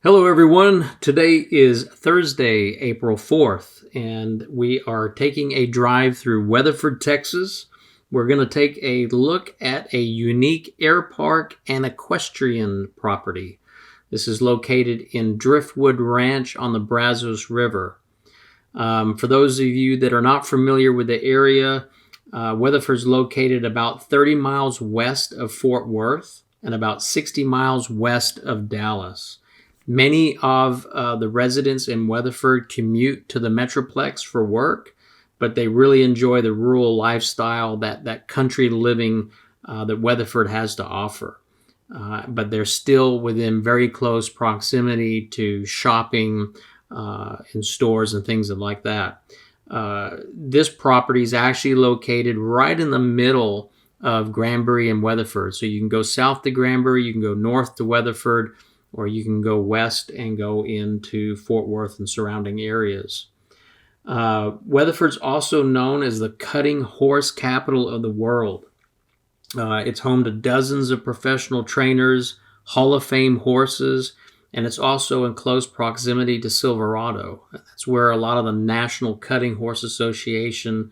Hello everyone, today is Thursday, April 4th, and we are taking a drive through Weatherford, Texas. We're going to take a look at a unique air park and equestrian property. This is located in Driftwood Ranch on the Brazos River. For those of you that are not familiar with the area, Weatherford's located about 30 miles west of Fort Worth and about 60 miles west of Dallas. Many of the residents in Weatherford commute to the Metroplex for work, but they really enjoy the rural lifestyle, that country living that Weatherford has to offer. But they're still within very close proximity to shopping in stores and things like that. This property is actually located right in the middle of Granbury and Weatherford. So you can go south to Granbury, you can go north to Weatherford, or you can go west and go into Fort Worth and surrounding areas. Weatherford's also known as the cutting horse capital of the world. It's home to dozens of professional trainers, Hall of Fame horses, and it's also in close proximity to Silverado. That's where a lot of the National Cutting Horse Association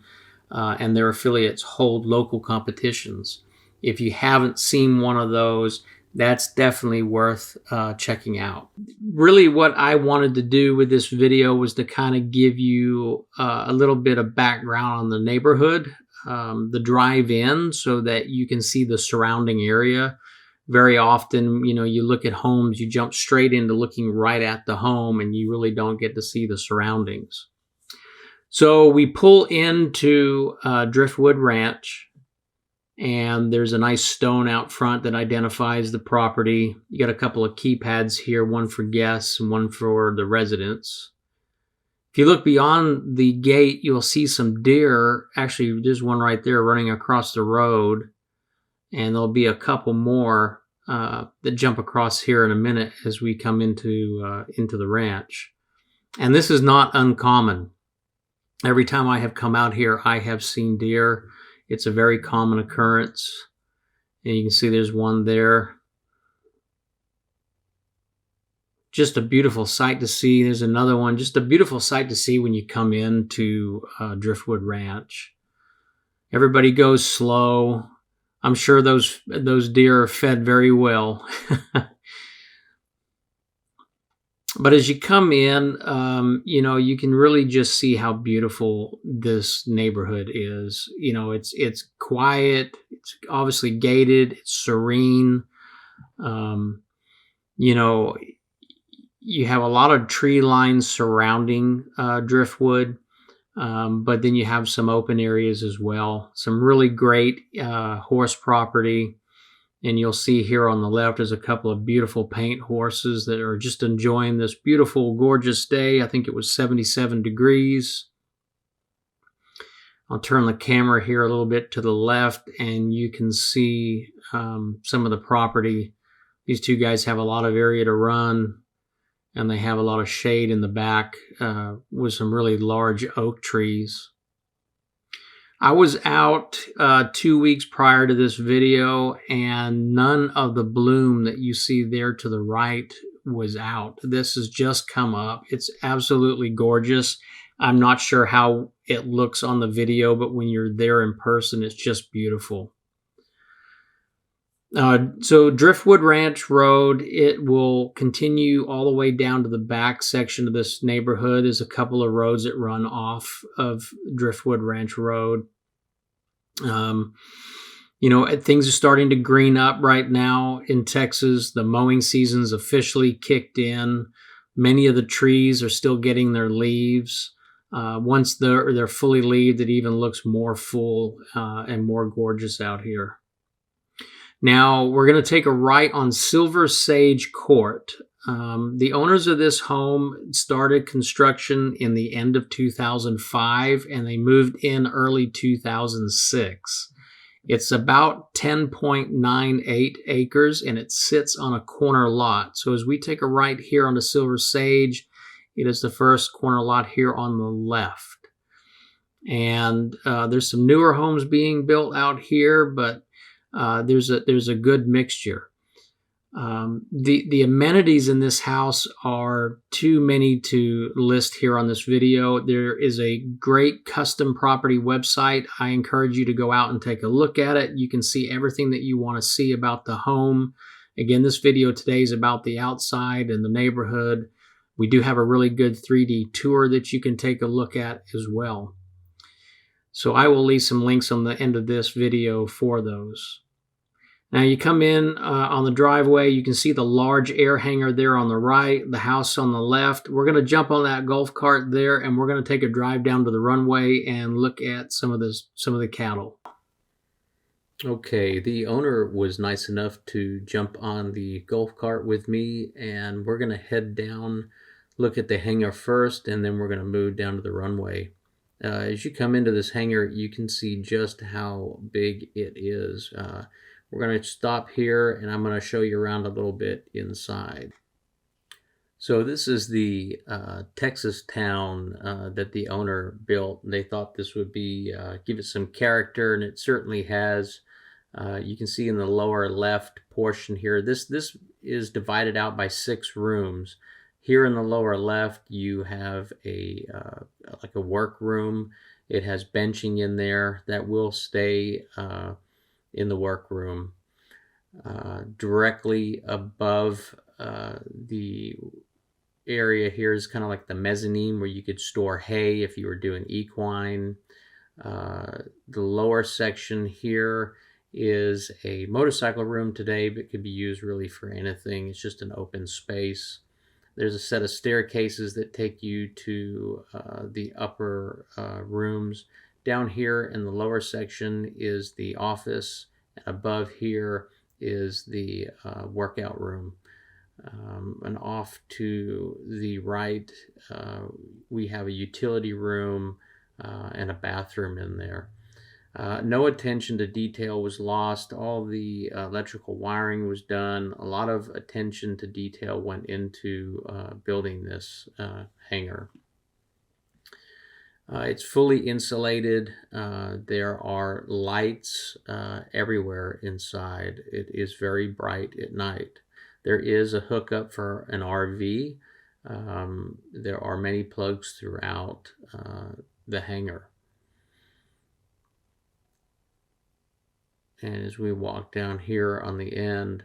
and their affiliates hold local competitions. If you haven't seen one of those, that's definitely worth checking out. Really what I wanted to do with this video was to kind of give you a little bit of background on the neighborhood, the drive-in, so that you can see the surrounding area. Very often, you look at homes, you jump straight into looking right at the home and you really don't get to see the surroundings. So we pull into Driftwood Ranch, and there's a nice stone out front that identifies the property. You got a couple of keypads here, one for guests and one for the residents. If you look beyond the gate, you'll see some deer. Actually, there's one right there running across the road, and there'll be a couple more that jump across here in a minute as we come into the ranch. And this is not uncommon. Every time I have come out here, I have seen deer. It's a very common occurrence. And you can see there's one there. Just a beautiful sight to see. There's another one. Just a beautiful sight to see when you come into Driftwood Ranch. Everybody goes slow. I'm sure those deer are fed very well. But as you come in, you can really just see how beautiful this neighborhood is. It's quiet. It's obviously gated. It's serene. You have a lot of tree lines surrounding Driftwood, but then you have some open areas as well. Some really great horse property. And you'll see here on the left is a couple of beautiful paint horses that are just enjoying this beautiful, gorgeous day. I think it was 77 degrees. I'll turn the camera here a little bit to the left, and you can see some of the property. These two guys have a lot of area to run, and they have a lot of shade in the back with some really large oak trees. I was out 2 weeks prior to this video, and none of the bloom that you see there to the right was out. This has just come up. It's absolutely gorgeous. I'm not sure how it looks on the video, but when you're there in person, it's just beautiful. So Driftwood Ranch Road, it will continue all the way down to the back section of this neighborhood. There's a couple of roads that run off of Driftwood Ranch Road. Things are starting to green up right now in Texas. The mowing season's officially kicked in. Many of the trees are still getting their leaves. Once they're fully leaved, it even looks more full and more gorgeous out here. Now, we're going to take a right on Silver Sage Court. The owners of this home started construction in the end of 2005, and they moved in early 2006. It's about 10.98 acres, and it sits on a corner lot. So as we take a right here onto Silver Sage, it is the first corner lot here on the left. And there's some newer homes being built out here, but there's a good mixture. The amenities in this house are too many to list here on this video. There is a great custom property website. I encourage you to go out and take a look at it. You can see everything that you want to see about the home. Again, this video today is about the outside and the neighborhood. We do have a really good 3D tour that you can take a look at as well. So I will leave some links on the end of this video for those. Now you come in on the driveway, you can see the large air hangar there on the right, the house on the left. We're going to jump on that golf cart there, and we're going to take a drive down to the runway and look at some of the cattle. Okay, the owner was nice enough to jump on the golf cart with me, and we're going to head down, look at the hangar first, and then we're going to move down to the runway. As you come into this hangar, you can see just how big it is. We're going to stop here, and I'm going to show you around a little bit inside. So this is the Texas town that the owner built. They thought this would be give it some character, and it certainly has. You can see in the lower left portion here, this is divided out by 6 rooms. Here in the lower left, you have a like a work room. It has benching in there that will stay in the workroom. Directly above the area here is kind of like the mezzanine where you could store hay if you were doing equine. The lower section here is a motorcycle room today, but could be used really for anything. It's just an open space. There's a set of staircases that take you to the upper rooms. Down here in the lower section is the office. Above here is the workout room. And off to the right, we have a utility room and a bathroom in there. No attention to detail was lost. All the electrical wiring was done. A lot of attention to detail went into building this hangar. It's fully insulated. There are lights everywhere inside. It is very bright at night. There is a hookup for an RV. There are many plugs throughout the hangar. And as we walk down here on the end,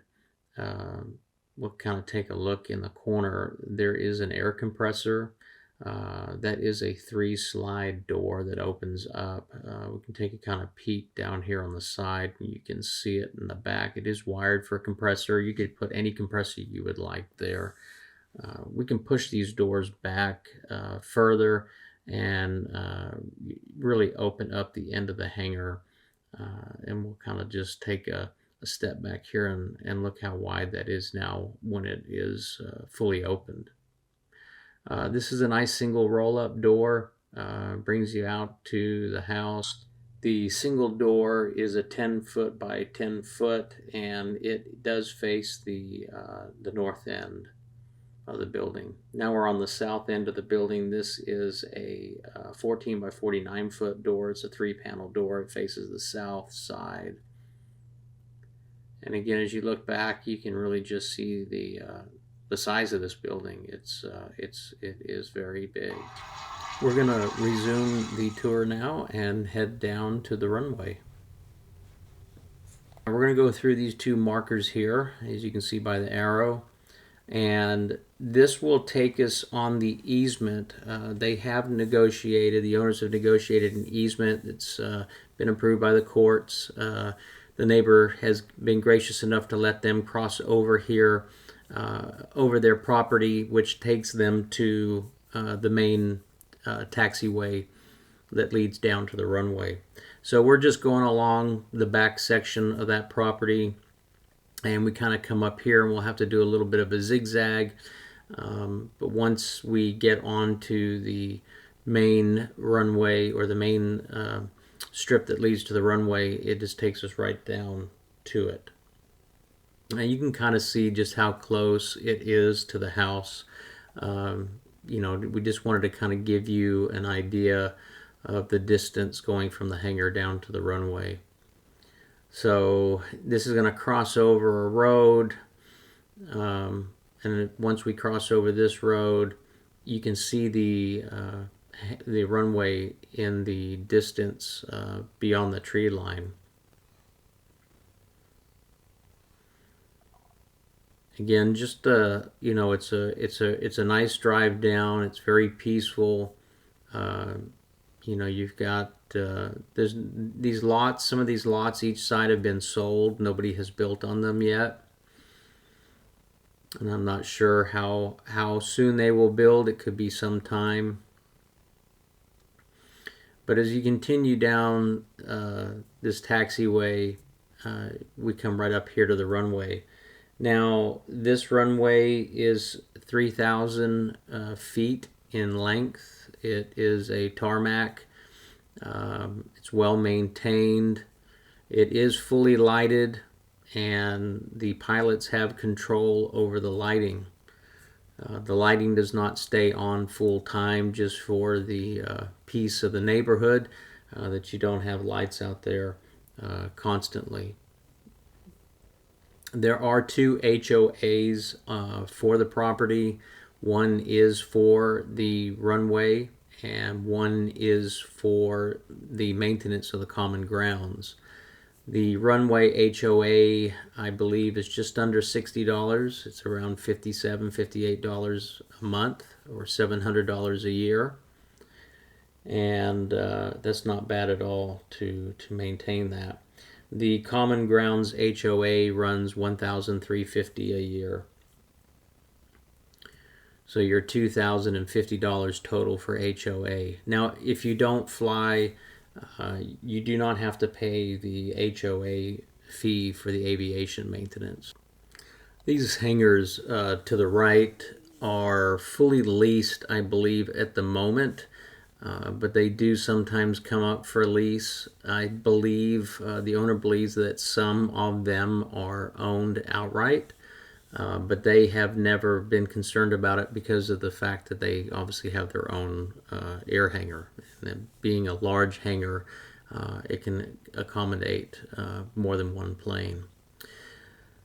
we'll kind of take a look in the corner. There is an air compressor. That is a 3-slide door that opens up. We can take a kind of peek down here on the side. You can see it in the back. It is wired for a compressor. You could put any compressor you would like there. We can push these doors back further and really open up the end of the hangar. And we'll kind of just take a step back here and look how wide that is now when it is fully opened. This is a nice single roll-up door, brings you out to the house. The single door is a 10-foot by 10-foot, and it does face the north end of the building. Now we're on the south end of the building. This is a 14 by 49-foot door. It's a 3-panel door. It faces the south side. And again, as you look back, you can really just see the size of this building. It is very big. We're going to resume the tour now and head down to the runway. We're going to go through these 2 markers here, as you can see by the arrow, and this will take us on the easement. They have negotiated, the owners have negotiated an easement that's been approved by the courts. The neighbor has been gracious enough to let them cross over here over their property, which takes them to the main taxiway that leads down to the runway. So we're just going along the back section of that property, and we kind of come up here, and we'll have to do a little bit of a zigzag. But once we get onto the main runway, or the main strip that leads to the runway, it just takes us right down to it. Now you can kind of see just how close it is to the house. You know, we just wanted to kind of give you an idea of the distance going from the hangar down to the runway. So this is going to cross over a road. And once we cross over this road, you can see the runway in the distance beyond the tree line. Again, just it's a nice drive down. It's very peaceful. You've got there's these lots. Some of these lots each side have been sold. Nobody has built on them yet, and I'm not sure how soon they will build. It could be some time. But as you continue down this taxiway, we come right up here to the runway. Now, this runway is 3,000 feet in length. It is a tarmac. It's well maintained. It is fully lighted, and the pilots have control over the lighting. The lighting does not stay on full time just for the peace of the neighborhood, that you don't have lights out there constantly. There are 2 HOAs for the property. One is for the runway, and one is for the maintenance of the common grounds. The runway HOA, I believe, is just under $60. It's around $57, $58 a month, or $700 a year. And that's not bad at all to maintain that. The Common Grounds HOA runs $1,350 a year. So you're $2,050 total for HOA. Now, if you don't fly, you do not have to pay the HOA fee for the aviation maintenance. These hangars to the right are fully leased, I believe, at the moment. But they do sometimes come up for lease. I believe the owner believes that some of them are owned outright, but they have never been concerned about it because of the fact that they obviously have their own air hangar. And being a large hangar, it can accommodate more than one plane.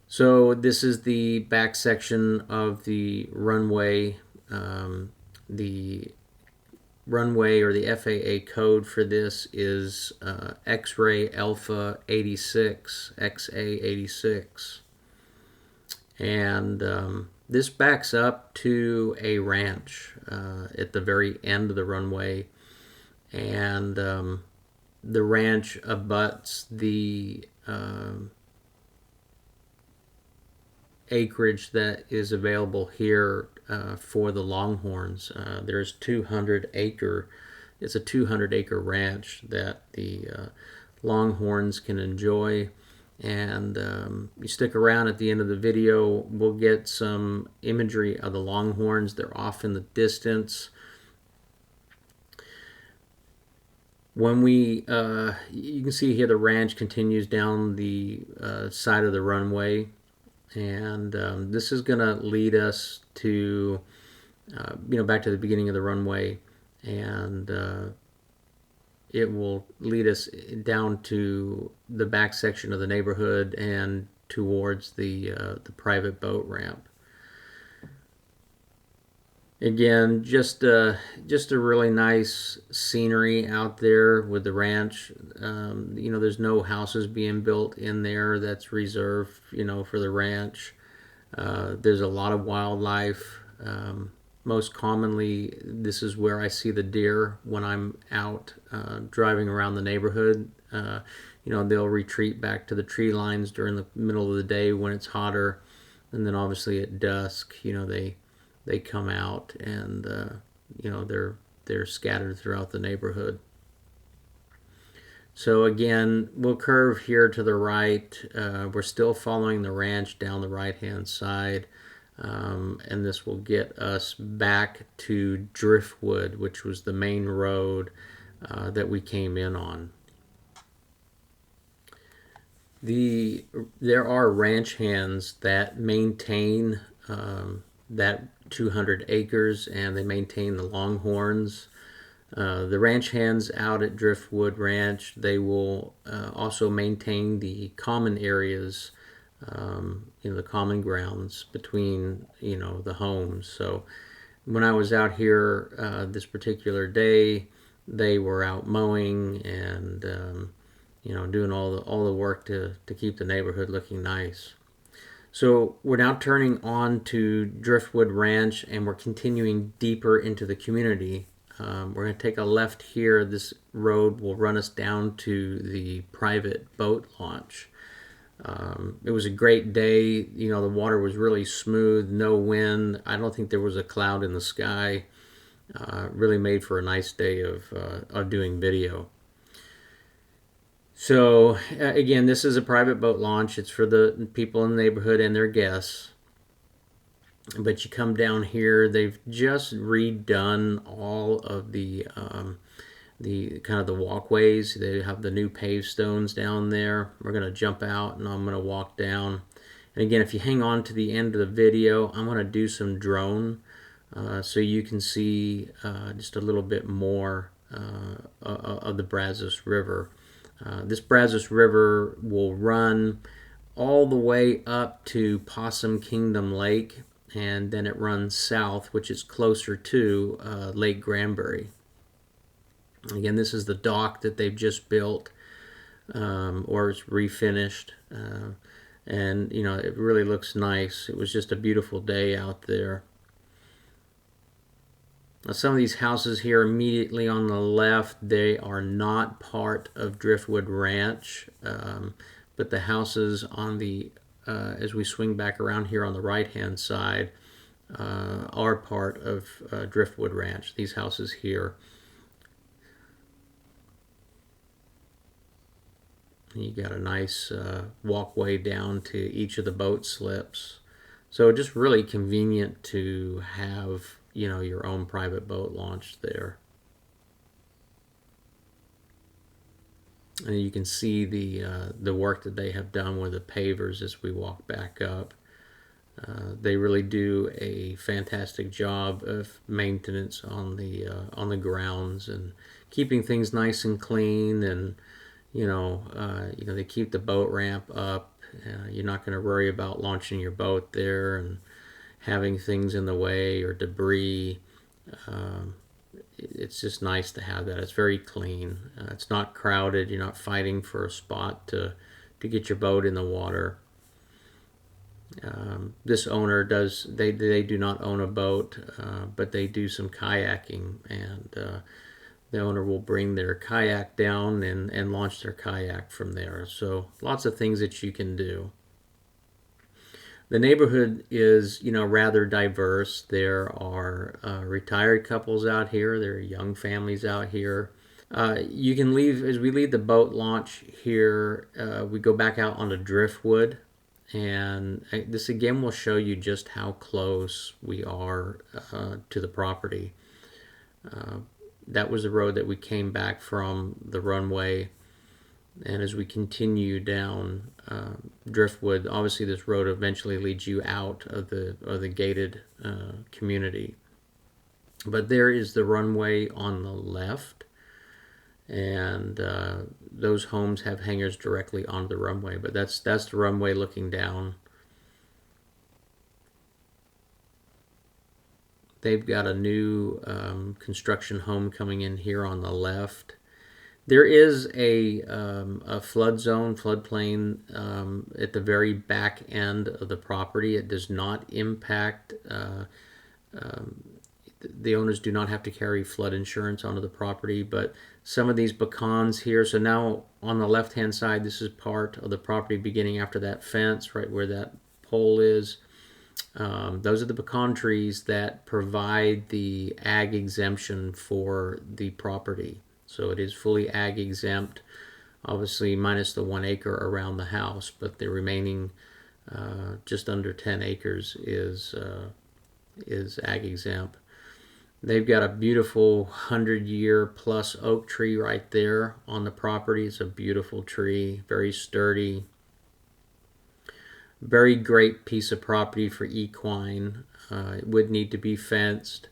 So this is the back section of the runway. The runway, or the FAA code for this, is X-ray Alpha 86, XA86. And this backs up to a ranch at the very end of the runway. And the ranch abuts the acreage that is available here for the Longhorns. There's 200-acre. It's a 200-acre ranch that the Longhorns can enjoy. And you stick around at the end of the video, we'll get some imagery of the Longhorns. They're off in the distance. When you can see here the ranch continues down the side of the runway. And this is going to lead us to, back to the beginning of the runway, and it will lead us down to the back section of the neighborhood and towards the private boat ramp. Again, just a really nice scenery out there with the ranch. There's no houses being built in there. That's reserved, for the ranch. There's a lot of wildlife. Most commonly, this is where I see the deer when I'm out driving around the neighborhood. They'll retreat back to the tree lines during the middle of the day when it's hotter, and then obviously at dusk, they come out, and they're scattered throughout the neighborhood. So again, we'll curve here to the right. We're still following the ranch down the right-hand side, and this will get us back to Driftwood, which was the main road that we came in on. There are ranch hands that maintain that 200 acres, and they maintain the Longhorns. The ranch hands out at Driftwood Ranch, they will also maintain the common areas the common grounds between, the homes. So when I was out here this particular day, they were out mowing and doing all the work to keep the neighborhood looking nice. So we're now turning on to Driftwood Ranch, and we're continuing deeper into the community. We're going to take a left here. This road will run us down to the private boat launch. It was a great day. The water was really smooth, no wind. I don't think there was a cloud in the sky. Really made for a nice day of doing video. So again, this is a private boat launch. It's for the people in the neighborhood and their guests. But you come down here, they've just redone all of the kind of the walkways. They have the new paved stones down there. We're going to jump out and I'm going to walk down. And again, if you hang on to the end of the video, I'm going to do some drone so you can see just a little bit more of the Brazos River. This Brazos River will run all the way up to Possum Kingdom Lake, and then it runs south, which is closer to Lake Granbury. Again, this is the dock that they've just built, or it's refinished, and it really looks nice. It was just a beautiful day out there. Now, some of these houses here immediately on the left, they are not part of Driftwood Ranch, but the houses on the as we swing back around here on the right-hand side are part of Driftwood Ranch. These houses here. You got a nice walkway down to each of the boat slips. So just really convenient to have, your own private boat launch there. And you can see the work that they have done with the pavers as we walk back up. They really do a fantastic job of maintenance on the grounds and keeping things nice and clean, and they keep the boat ramp up. You're not going to worry about launching your boat there and having things in the way or debris. It's just nice to have that. It's very clean. It's not crowded. You're not fighting for a spot to get your boat in the water. This owner they do not own a boat, but they do some kayaking, and the owner will bring their kayak down and launch their kayak from there. So lots of things that you can do. The neighborhood is, rather diverse. There are retired couples out here. There are young families out here. You can leave, as we leave the boat launch here, we go back out onto Driftwood. And this again will show you just how close we are to the property. That was the road that we came back from, the runway. And as we continue down Driftwood, obviously this road eventually leads you out of the gated community. But there is the runway on the left, and those homes have hangars directly on the runway. But that's the runway looking down. They've got a new construction home coming in here on the left. There is a flood zone, floodplain at the very back end of the property. It does not impact, the owners do not have to carry flood insurance onto the property, but some of these pecans here, so now on the left-hand side, this is part of the property beginning after that fence, right where that pole is. Those are the pecan trees that provide the ag exemption for the property. So it is fully ag exempt, obviously minus the 1 acre around the house, but the remaining just under 10 acres is ag exempt. They've got a beautiful 100-year plus oak tree right there on the property. It's a beautiful tree, very sturdy. Very great piece of property for equine. It would need to be fenced.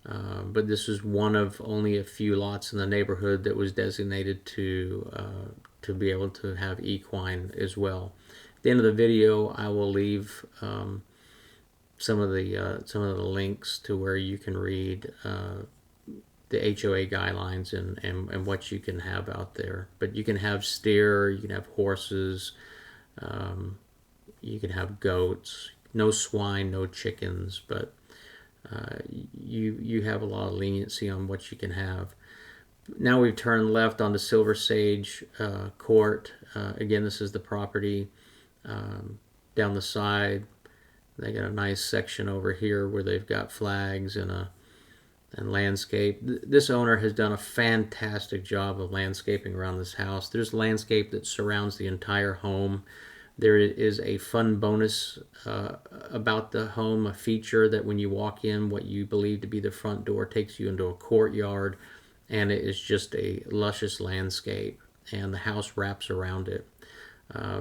But this is one of only a few lots in the neighborhood that was designated to be able to have equine as well. the end of the video, I will leave some of the links to where you can read the HOA guidelines and what you can have out there. But you can have steer, you can have horses, you can have goats. No swine, no chickens, but you have a lot of leniency on what you can have. Now we've turned left onto Silver Sage Court. Again, this is the property. Down the side, they got a nice section over here where they've got flags and landscape. This owner has done a fantastic job of landscaping around this house. There's landscape that surrounds the entire home. There is a fun bonus about the home, a feature that when you walk in, what you believe to be the front door takes you into a courtyard, and it is just a luscious landscape, and the house wraps around it.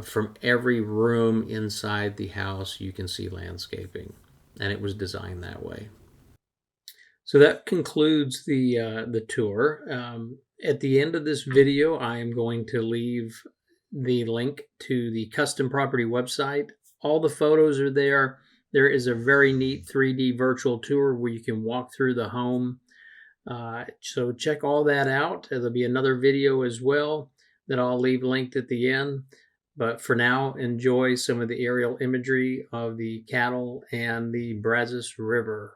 From every room inside the house, you can see landscaping, and it was designed that way. So that concludes the tour. At the end of this video, I am going to leave the link to the custom property website. All the photos are there. There is a very neat 3D virtual tour where you can walk through the home. So check all that out. There'll be another video as well that I'll leave linked at the end. But for now, enjoy some of the aerial imagery of the cattle and the Brazos River.